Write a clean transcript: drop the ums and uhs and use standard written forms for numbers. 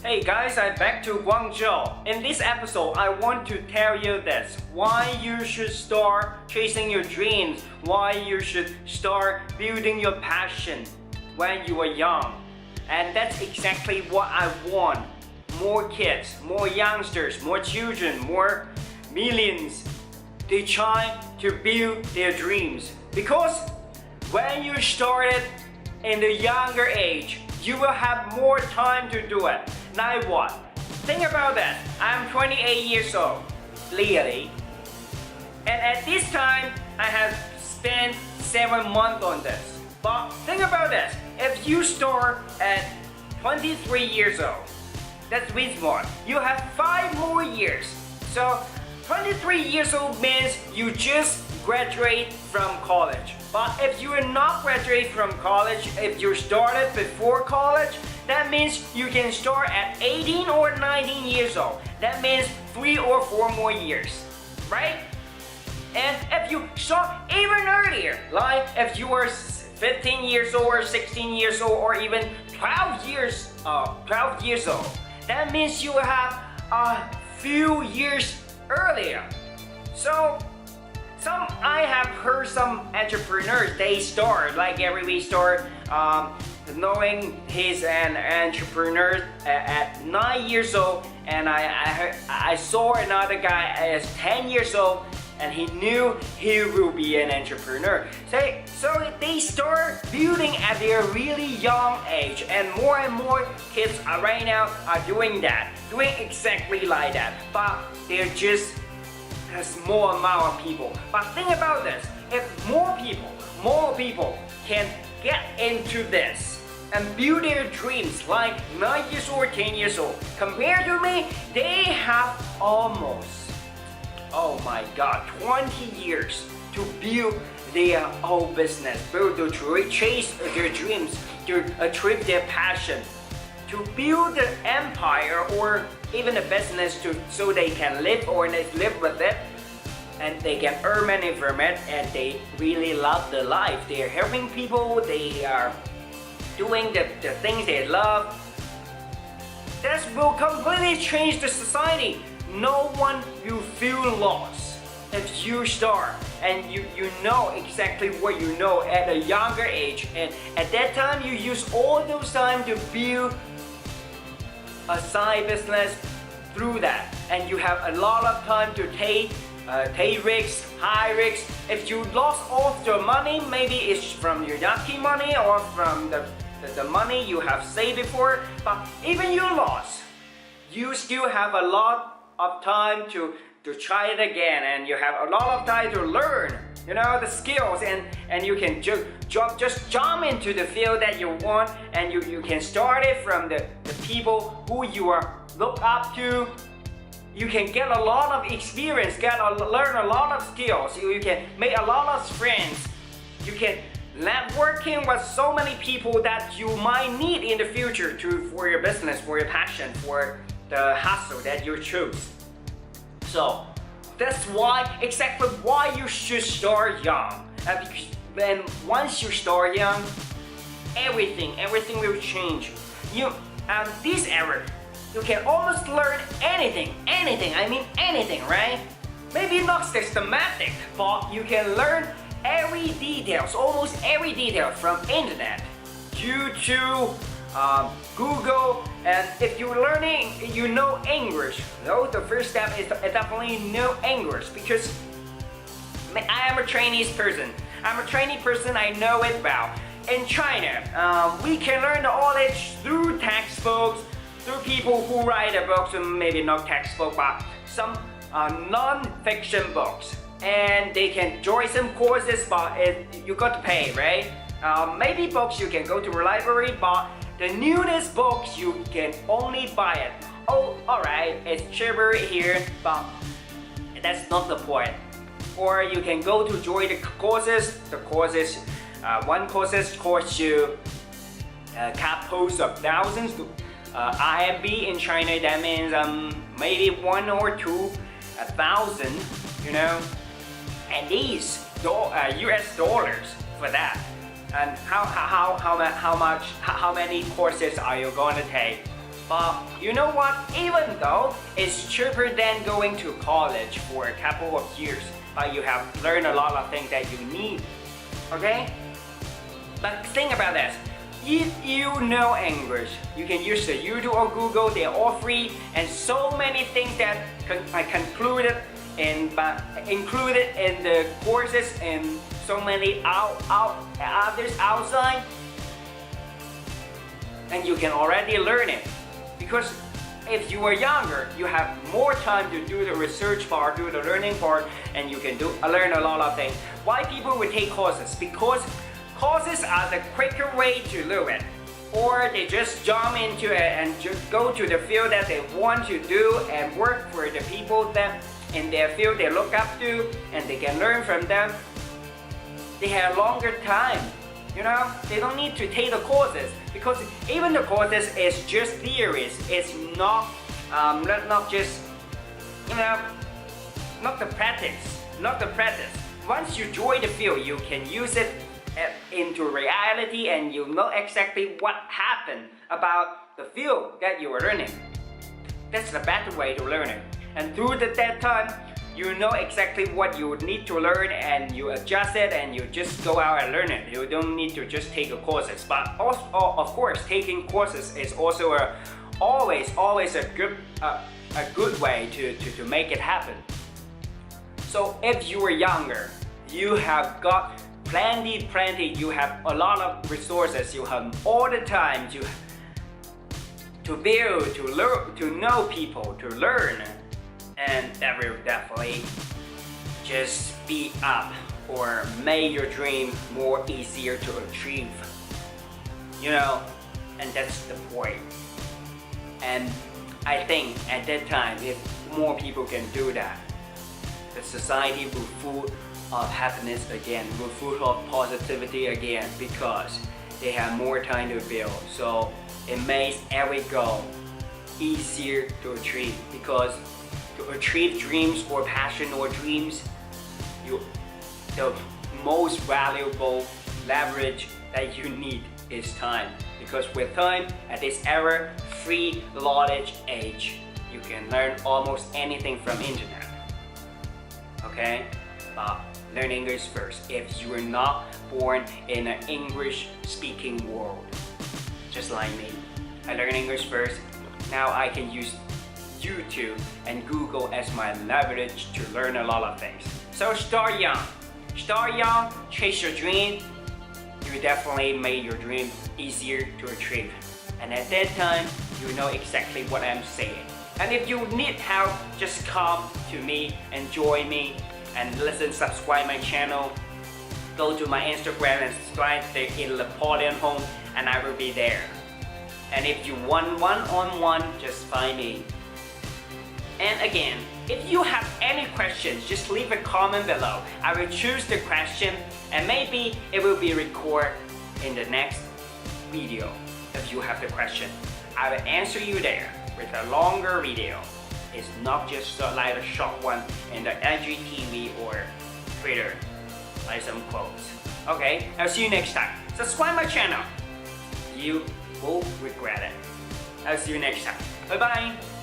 Hey guys, I'm back to Guangzhou. In this episode, I want to tell you this. Why you should start chasing your dreams. Why you should start building your passion when you are young. And that's exactly what I want. More kids, more youngsters, more children, more millions. They try to build their dreams. Because when you started in the younger age, you will have more time to do it. Now what? Think about that. I'm 28 years old, clearly. And at this time, I have spent 7 months on this. But think about this. If you start at 23 years old, that's which one? You have 5 more years. So 23 years old means you just graduate from college. But if you are not graduate from college, if you started before college, that means you can start at 18 or 19 years old. That means 3 or 4 more years, right? And if you start even earlier, like if you were 15 years old or 16 years old or even 12 years old, that means you will have a few years earlier. So I have heard some entrepreneurs, they start like everybody start knowing he's an entrepreneur at 9 years old, and I saw another guy at 10 years old and he knew he will be an entrepreneur. So they start building at their really young age, and more kids are right now are doing that, doing exactly like that, but they're just a small amount of people. But think about this, if more people can get into this and build their dreams like 9 years old or 10 years old, compared to me, they have almost, oh my god, 20 years to build their own business, to chase their dreams, to achieve their passion, to build an empire or even a business so they can live with it, and they can earn money from it, and they really love the life. They are helping people, they are doing the things they love. That will completely change the society. No one will feel lost if you start and you know exactly what you know at a younger age, and at that time you use all those time to build a side business through that, and you have a lot of time to take risks, high risks. If you lost all your money, maybe it's from your yucky money or from the money you have saved before, but even you lost, you still have a lot of time to try it again, and you have a lot of time to learn, the skills, and you can just jump into the field that you want, and you can start it from the people who you are look up to. You can get a lot of experience, learn a lot of skills, you can make a lot of friends, you can networking with so many people that you might need in the future for your business, for your passion, for the hustle that you choose. So that's exactly why you should start young. And once you start young, everything will change. This era, you can almost learn anything, I mean anything, right? Maybe not systematic, but you can learn almost every detail from internet, YouTube, Google, and if you're learning, you know English. The first step is definitely know English, because I am a Chinese person. I know it well. In China, we can learn the knowledge through textbooks, through people who write a book, so maybe not textbook, but some non-fiction books. And they can join some courses, but you got to pay, right? Maybe books you can go to a library, but the newest books you can only buy it. Oh, alright, it's cheaper here, but that's not the point. Or you can go to join the courses. One courses costs you couples of thousands to RMB in China. That means maybe 1 or 2 1,000, and these US dollars for that. And how many courses are you going to take? But you know what? Even though it's cheaper than going to college for a couple of years, but you have learned a lot of things that you need. Okay? But think about this. If you know English, you can use the YouTube or Google. They're all free, and so many things that I included in the courses and so many others outside, and you can already learn it. Because if you are younger, you have more time to do the research part, do the learning part, and you can learn a lot of things. Why people would take courses? Because courses are the quicker way to learn it. Or they just jump into it and just go to the field that they want to do and work for the people that in their field they look up to, and they can learn from them. They have longer time. You know, they don't need to take the courses, because even the courses is just theories. It's not just, you know, not the practice. Once you join the field, you can use it into reality, and you know exactly what happened about the field that you are learning. That's the better way to learn it. And through that time, you know exactly what you need to learn, and you adjust it, and you just go out and learn it. You don't need to just take the courses. But also, of course, taking courses is also always a good way to make it happen. So if you are younger, you have got plenty, you have a lot of resources, you have all the time to build, to learn, to know people, to learn, and that will definitely just speed up or make your dream more easier to achieve. You know, and that's the point. And I think at that time, if more people can do that, the society will full of happiness again, will full of positivity again, because they have more time to build. So it makes every goal easier to achieve, because to achieve dreams or passion or dreams, the most valuable leverage that you need is time. Because with time, at this era, free knowledge age, you can learn almost anything from internet. Okay? But learn English first. If you are not born in an English-speaking world, just like me, I learned English first. Now I can use YouTube and Google as my leverage to learn a lot of things. So start young, chase your dream. You definitely made your dream easier to achieve. And at that time, you know exactly what I'm saying. And if you need help, just come to me and join me and subscribe my channel. Go to my Instagram and subscribe to In Napoleon Home, and I will be there. And if you want one-on-one, just find me. And again, if you have any questions, just leave a comment below. I will choose the question, and maybe it will be recorded in the next video. If you have the question, I will answer you there with a longer video. It's not just like a short one in the IGTV or Twitter, like some quotes. Okay, I'll see you next time. Subscribe my channel. You won't regret it. I'll see you next time. Bye bye.